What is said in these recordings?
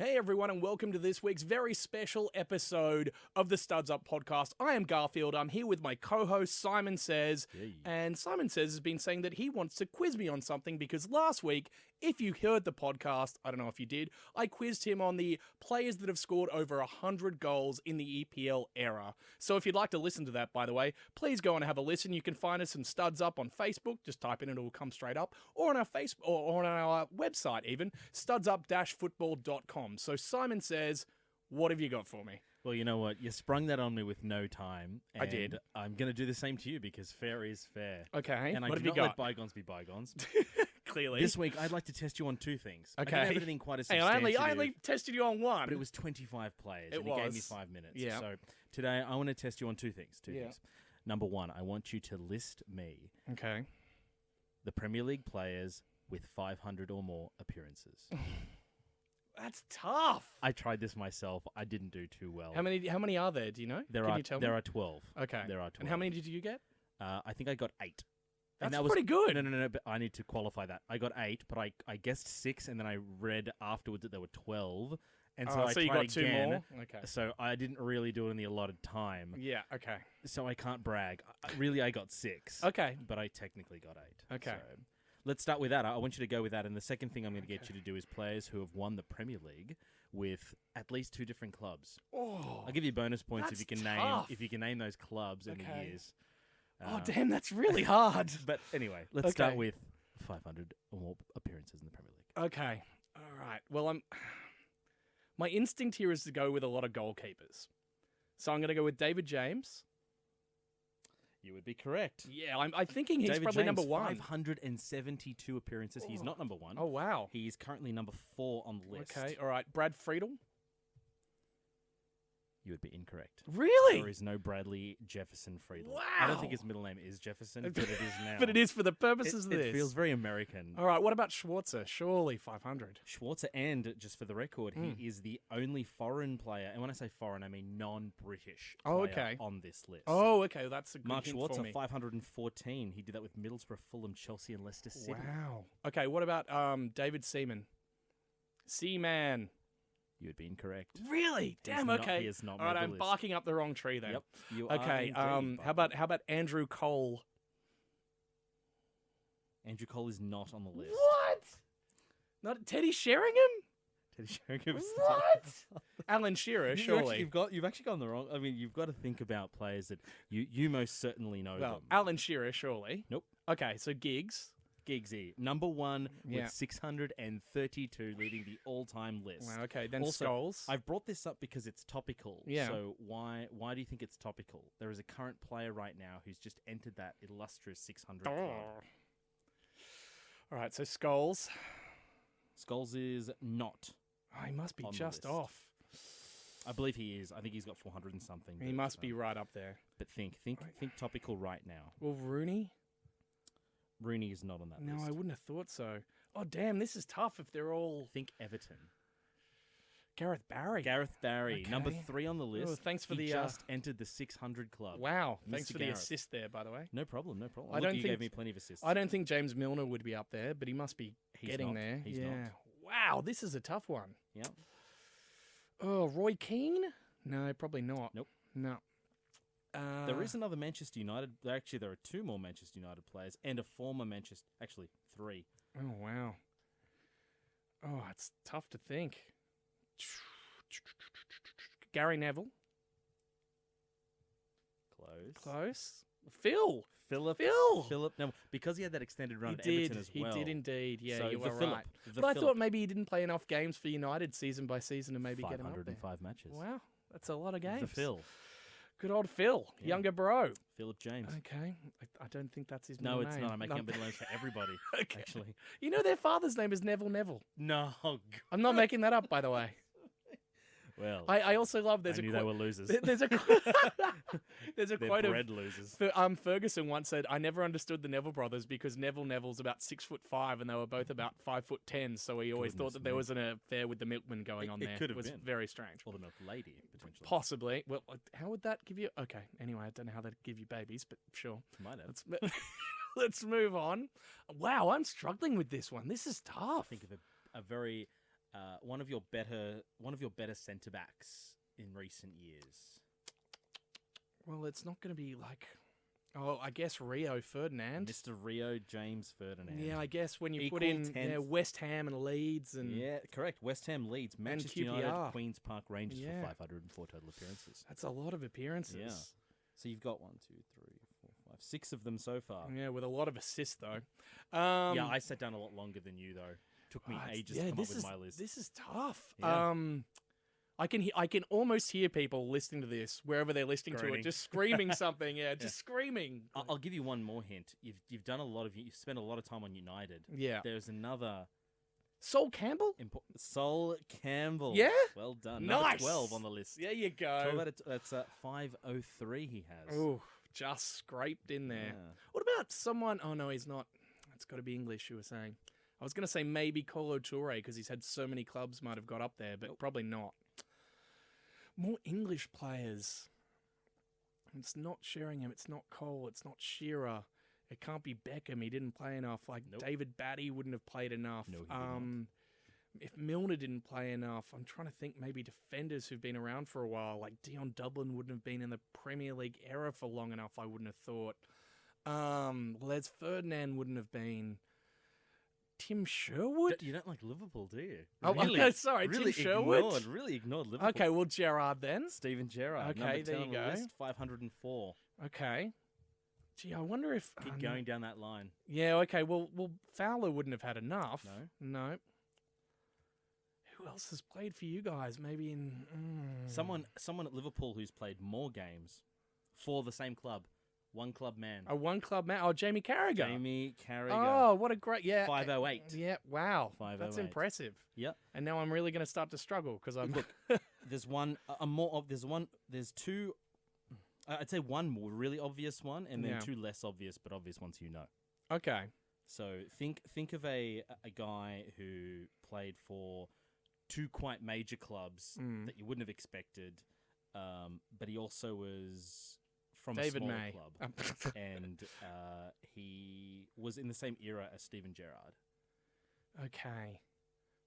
Hey everyone, and welcome to this week's very special episode of the Studs Up podcast. I am Garfield. I'm here with my co-host Simon Says, and Simon Says has been saying that he wants to quiz me on something because last week, if you heard the podcast, I don't know if you did, I quizzed him on the players that have scored over 100 goals in the EPL era. So if you'd like to listen to that, by the way, please go and have a listen. You can find us in Studs Up on Facebook. Just type in, it will come straight up, or on our Facebook, or on our website even, studsup-football.com. So Simon Says, what have you got for me? Well, you know what? You sprung that on me with no time. I did. I'm going to do the same to you because fair is fair. Okay. And I what do have you not got? let bygones be bygones. Clearly. This week, I'd like to test you on two things. Okay. I don't have anything quite as Hey, substantive. I only tested you on one. But it was 25 players, It and he gave me was. 5 minutes. Yeah. So today, I want to test you on two things. Two Yeah. things. Number one, I want you to list me Okay. the Premier League players with 500 or more appearances. That's tough. I tried this myself. I didn't do too well. How many are there? Do you know? There Can are you tell there me? are 12. Okay. There are 12. And how many did you get? I think I got 8. That's that was pretty good. No, but I need to qualify that. I got 8, but I guessed 6, and then I read afterwards that there were 12. And so I so you tried got two again. more? Okay. So I didn't really do it in the allotted time. Yeah, okay. So I can't brag. Really, I got 6. Okay. But I technically got 8. Okay. So let's start with that. I want you to go with that. And the second thing I'm going to get you to do is players who have won the Premier League with at least 2 different clubs. Oh, I'll give you bonus points if that's you can tough. name those clubs and the Okay. years. damn, that's really hard. But anyway, let's start with 500 or more appearances in the Premier League. Okay. All right. Well, my instinct here is to go with a lot of goalkeepers. So I'm going to go with David James. You would be correct. Yeah, I'm thinking he's David probably James, number 1. 572 appearances. He's not number 1. Oh, wow. He is currently number 4 on the list. Okay, all right. Brad Friedel. You would be incorrect. Really? There is no Bradley Jefferson Friedel. Wow. I don't think his middle name is Jefferson, but it is now. But it is for the purposes of this. It feels very American. All right, what about Schwarzer? Surely 500. Schwarzer, and just for the record, he is the only foreign player, and when I say foreign, I mean non-British player on this list. Oh, okay, that's a good Mark hint for Schwarzer, me. 514. He did that with Middlesbrough, Fulham, Chelsea, and Leicester City. Wow. Okay, what about David Seaman? Seaman. You would be incorrect. Really? Damn. not- Okay. he is not All right, made the I'm list. barking up the wrong tree then. Yep. You are Okay. indeed, How about Andrew Cole? Andrew Cole is not on the list. What? Not Teddy Sheringham? Teddy Sheringham is What? Alan Shearer, You surely. you've actually gone the wrong. I mean, you've got to think about players that you most certainly know Well, them. Alan Shearer, surely. Nope. Okay, so Giggs. Giggsy, number 1 Yeah. with 632, leading the all-time list. Wow, okay, then Also, Scholes. I've brought this up because it's topical. Yeah. So why do you think it's topical? There is a current player right now who's just entered that illustrious 600 club. All right, so Scholes. Scholes is not. Oh, he must be On the just list. off. I believe he is. I think he's got 400 and something. He but, must be right up there. But think topical right now. Well, Rooney? Rooney is not on that No, list. I wouldn't have thought so. Oh, damn, this is tough if they're all... Think Everton. Gareth Barry. Gareth Barry, number Okay. 3 on the list. Oh, thanks for he the... just entered the 600 club. Wow, thanks Mr. for the Gareth. assist there, by the way. No problem, no problem. I Look, don't you think- gave me plenty of assists. I don't think James Milner would be up there, but he must be He's getting not. there. He's yeah. not. Wow, this is a tough one. Yep. Oh, Roy Keane? No, probably not. Nope. No. There is another Manchester United. Actually, there are 2 more Manchester United players and a former Manchester. Actually, 3. Oh, wow. Oh, it's tough to think. Gary Neville. Close. Phil. Philip. No, because he had that extended run He at did. Everton as well. He did indeed. Yeah, So you the were Philip, right. the But I Philip. thought maybe he didn't play enough games for United season by season to maybe get him up there. 505 matches. Wow, that's a lot of games. The Phil. Good old Phil, Yeah. younger bro. Philip James. Okay, I don't think that's his No, middle it's name. not. I'm making up middle names for everybody. Okay. Actually. You know their father's name is Neville Neville. No. I'm not making that up, by the way. Well, I also love I knew they were losers. there's a there's a They're quote of bred losers. Ferguson once said, "I never understood the Neville brothers because Neville's about 6'5" and they were both about 5'10", so he always thought Goodness that there me. was an affair with the milkman going on It there. could have was been. very strange. Or the milk lady, potentially. Possibly. Well, how would that give you? Okay. Anyway, I don't know how that give you babies, but sure. Might have. Let's move on. Wow, I'm struggling with this one. This is tough. Think of a very one of your better centre backs in recent years. Well, it's not going to be like... Oh, I guess Rio Ferdinand. Mr. Rio James Ferdinand. Yeah, I guess when you Equal put in 10th. West Ham and Leeds and... Yeah, correct. West Ham, Leeds, Manchester United, QPR. Queen's Park Rangers Yeah. for 504 total appearances. That's a lot of appearances. Yeah. So you've got 1, 2, 3, 4, 5, 6 of them so far. Yeah, with a lot of assists, though. Yeah, I sat down a lot longer than you, though. Took me ages to come up with my list. This is tough. Yeah. I can almost hear people listening to this wherever they're listening to it, just screaming something. Yeah, just screaming. I'll give you one more hint. You've done you've spent a lot of time on United. Yeah. There's another Sol Campbell. Sol Campbell. Yeah? Well done. Nice. Number 12 on the list. There you go. That's 503 he has. Oh, just scraped in there. Yeah. What about someone? Oh no, he's not. It's got to be English. You were saying. I was going to say maybe Kolo Toure because he's had so many clubs might have got up there, but probably not. More English players. It's not Sheringham. It's not Cole. It's not Shearer. It can't be Beckham. He didn't play enough. Like David Batty wouldn't have played enough. No, he did not. If Milner didn't play enough, I'm trying to think maybe defenders who've been around for a while. Like Dion Dublin wouldn't have been in the Premier League era for long enough, I wouldn't have thought. Les Ferdinand wouldn't have been. Tim Sherwood? You don't like Liverpool, do you? Oh, really, okay, sorry, really Tim Sherwood. Really ignored Liverpool. Okay, well, Gerrard then. Steven Gerrard. Okay, number 10 there you on the go. list, 504. Okay. Gee, I wonder if... Keep going down that line. Yeah, okay, well, Fowler wouldn't have had enough. No. Who else has played for you guys? Maybe in... Someone at Liverpool who's played more games for the same club. One club man. A one club man. Oh, Jamie Carragher. Jamie Carragher. Oh, what a great... Yeah. 508. Yeah, wow. 508. That's impressive. Yep. And now I'm really going to start to struggle because I'm... Look, there's two... I'd say one more really obvious one and then two less obvious but obvious ones you know. Okay. So think of a guy who played for two quite major clubs that you wouldn't have expected, but he also was from David a smaller May. club, and he was in the same era as Steven Gerrard. Okay.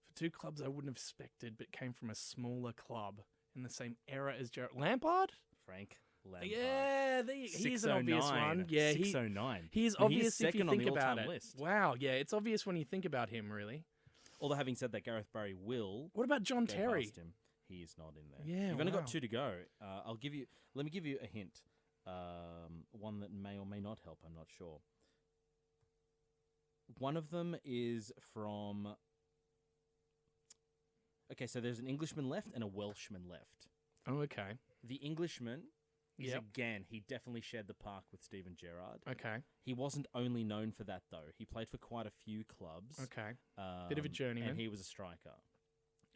For two clubs I wouldn't have expected, but came from a smaller club in the same era as Gerrard. Lampard? Frank Lampard. Yeah, he's an obvious one. Yeah, 609. He's obvious if you think about it. List. Wow, yeah, it's obvious when you think about him, really. Although having said that, Gareth Barry will. What about John go Terry? past him. He is not in there. Yeah, You've only wow. got 2 to go. Let me give you a hint. One that may or may not help. I'm not sure. One of them is from. Okay, so there's an Englishman left and a Welshman left. Oh, okay. The Englishman is Yep. again, he definitely shared the park with Steven Gerrard. Okay. He wasn't only known for that though. He played for quite a few clubs. Okay. Bit of a journeyman. And he was a striker.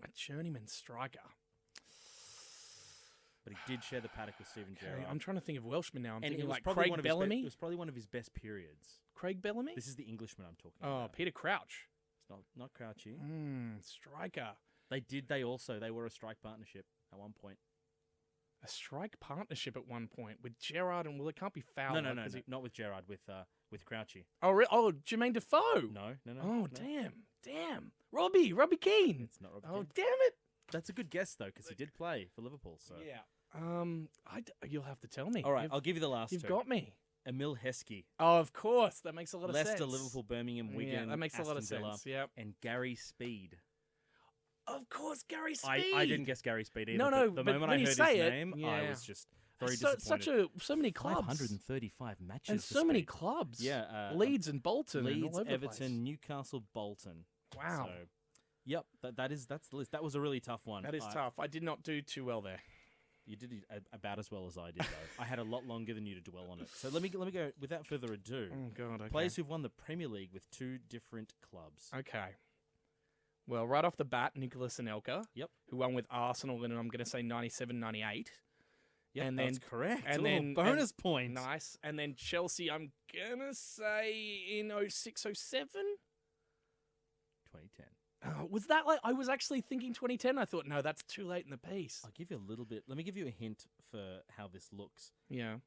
A journeyman striker. But he did share the paddock with Steven Okay, Gerrard. I'm trying to think of Welshman now. I'm and thinking it was like probably Craig one of Bellamy. it was probably one of his best periods. Craig Bellamy? This is the Englishman I'm talking Oh, about. Peter Crouch. It's not Crouchy. Striker. They were a strike partnership at one point. A strike partnership at one point with Gerrard and it can't be Fowler. No, not with Gerrard, with Crouchy. Oh, Jermaine Defoe. No. Oh, damn. Robbie Keane. It's not Robbie Oh, Keane. damn it. That's a good guess though, because he did play for Liverpool. So Yeah. You'll have to tell me. all right, I'll give you the last You've two. got me. Emil Heskey. Oh, of course. That makes a lot of sense. Leicester, Liverpool, Birmingham, Wigan, Yeah, that makes a lot of Aston Villa, sense. Yep. and Gary Speed. Of course, Gary Speed. I didn't guess Gary Speed either. No, but the but moment when I you heard say his it, name, yeah. I was just very disappointed. So many clubs. 535 matches And for so many Speed. clubs. Yeah, Leeds and Bolton. and Leeds, all over the Everton, place. Newcastle, Bolton. Wow. So, yep, that's the list. That was a really tough one. That is tough. I did not do too well there. You did about as well as I did, though. I had a lot longer than you to dwell on it. So let me go without further ado. Oh, God. Okay. Players who've won the Premier League with 2 different clubs. Okay. Well, right off the bat, Nicolas Anelka. Yep. Who won with Arsenal in, I'm going to say, 97-98. Yep, and that's then, correct. And a then bonus point. Nice. And then Chelsea, I'm going to say in 06-07? 2010. Was that like... I was actually thinking 2010. I thought, no, that's too late in the piece. I'll give you a little bit. Let me give you a hint for how this looks. Yeah.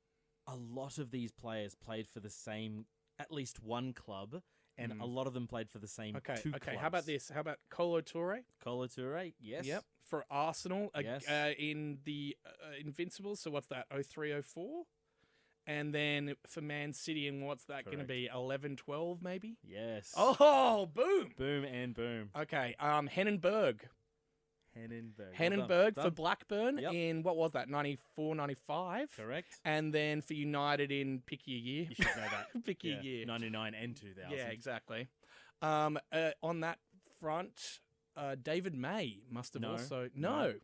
A lot of these players played for the same, at least one club, and a lot of them played for the same two Okay. clubs. How about this? How about Kolo Touré? Kolo Touré, yes. Yep. For Arsenal Yes. in the Invincibles. So what's that? 03-04? And then for Man City, and what's that going to be? 11-12 maybe? Yes. Oh, boom. Boom and boom. Okay. Hennenberg. Hennenberg. Hennenberg Well for done. Blackburn Yep. in, what was that, 94, 95? Correct. And then for United in pick your year. You should know that. Pick your year. 99 and 2000. Yeah, exactly. On that front, David May must have No. also... No. No.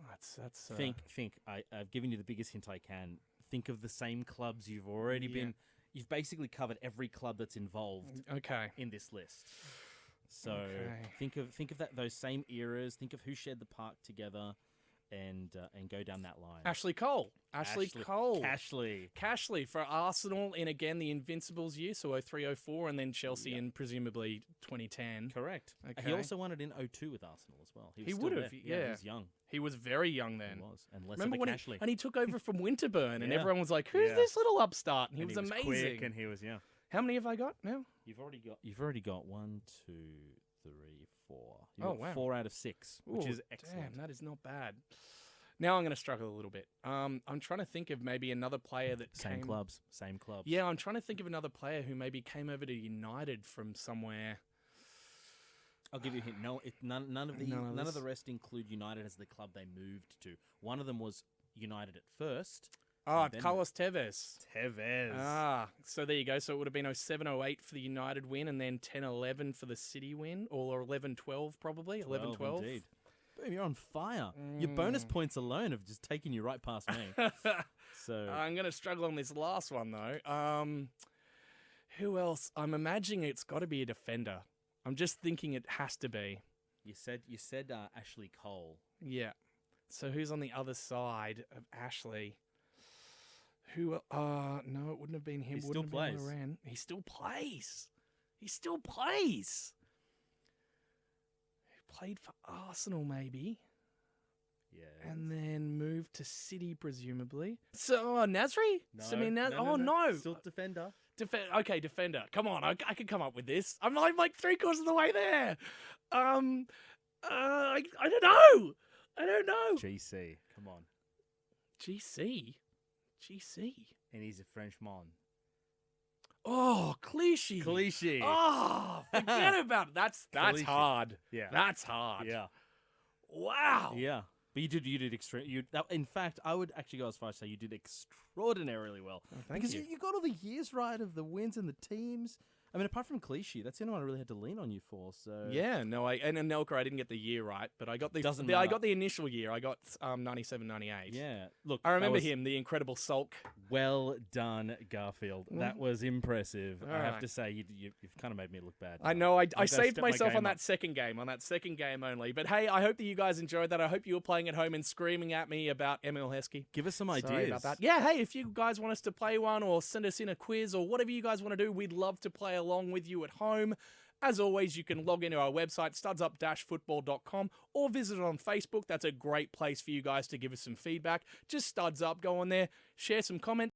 That's Think. I've given you the biggest hint I can. Think of the same clubs you've already been... You've basically covered every club that's involved okay. in this list. So Okay. think of those same eras. Think of who shared the park together, and go down that line. Ashley Cole. Ashley Cole. Cashley. For Arsenal in, again, the Invincibles year, so 03-04, and then Chelsea in presumably 2010. Correct. Okay. He also won it in 02 with Arsenal as well. He was still would have, there. yeah. He was young. He was very young then. He was. And less Remember of a when Cashley. he took over from Winterburn, and Yeah. everyone was like, "Who's Yeah. this little upstart?" And he And was quick, amazing. and he was, How many have I got now? You've already got 1, 2, 3, 4. You've Oh, got wow. 4 out of 6, which Ooh, is excellent. Damn, that is not bad. Now I'm going to struggle a little bit. I'm trying to think of maybe another player that Same came... clubs. Yeah, I'm trying to think of another player who maybe came over to United from somewhere. I'll give you a hint. No, none of this. the rest include United as the club they moved to. One of them was United at first. Oh, And then- Carlos Tevez. Tevez. So there you go. So it would have been 07-08 for the United win, and then 10-11 for the City win, or 11-12 probably. 11-12. Indeed. Boom, you're on fire. Your bonus points alone have just taken you right past me. So I'm going to struggle on this last one, though. Who else? I'm imagining it's got to be a defender. I'm just thinking it has to be. you said Ashley Cole. Yeah. So who's on the other side of Ashley? Who? No, it wouldn't have been him. He Wouldn't still have been plays. Moran. He still plays. He still plays. He played for Arsenal, maybe, Yeah. and then moved to City, presumably. So Nasri? No, Samir Nas- no, oh no. Still defender. Okay, defender. Come on, I could come up with this. I'm like 3/4 of the way there. I don't know. I don't know. GC. Come on. GC. And he's a Frenchman. Oh, Clichy. Clichy. Oh, forget about it. That's Clichy. hard. Yeah. That's hard. Yeah. Wow. Yeah. But you did in fact, I would actually go as far as say you did extraordinarily well. Thank because you. you got all the years right of the wins and the teams. I mean, apart from Clichy, that's the only one I really had to lean on you for. So Yeah, no, and Anelka, I didn't get the year right, but I got Doesn't I matter. got the initial year. I got 97, 98. Yeah. Look, I remember that was him, the incredible sulk. Well done, Garfield. That was impressive. All I have right. to say, you've kind of made me look bad. I now. know, I gotta saved step my myself game on up. that second game only. But hey, I hope that you guys enjoyed that. I hope you were playing at home and screaming at me about Emil Heskey. Give us some Sorry ideas. about that. Yeah, hey, if you guys want us to play one or send us in a quiz or whatever you guys want to do, we'd love to play along with you at home. As always, you can log into our website, studsup-football.com, or visit it on Facebook. That's a great place for you guys to give us some feedback. Just Studs Up, go on there, share some comments.